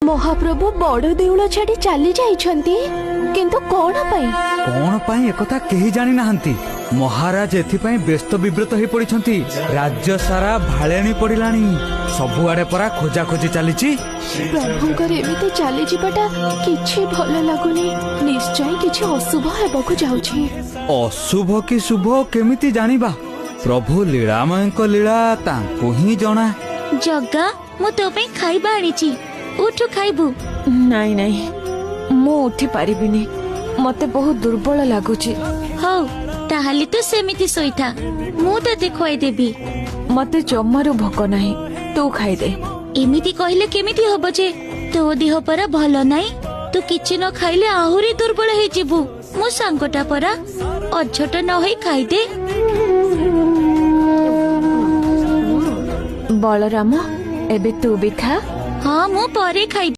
महाप्रभु बड़ देउल छाड़ी चली जाइछंती किंतु कोन पाई एकथा केही जानी नाहंती। महाराज एथिपाई व्यस्त विव्रत हो पड़िछंती। राज्य सारा भाळेणी पड़िलानी। सबुआडे परा खोजा खोजी चलीची। प्रभुंकर एमिति चली जिबाटा किछि भल लागुनी। निश्चय किछि अशुभ हेबाकु जाउछि। अशुभ कि शुभ केमिति जानिबा? प्रभु लीलामयଙ୍କ लीला तांको ही जणा। जग्गा मु तो पे खाइबा आनिची, उठु खाइबु। नाई नाई मु उठी पारिबिनी, मते बहुत दुर्बल लागुची। हौ ताहाली तो सेमिति सोइथा, मु तते खोइ देबी। मते जम्मारु भोक नाही, तू खाइ दे। एमिति कहिले केमिति हबो जे? तो देह परा भल नाही, तू किछि न खाइले आहुरी दुर्बल हे जिबु। मो सांगटा परा अझट न होई खाइ दे। बलराम एबे तू भी खा। हाँ मु परे खाइ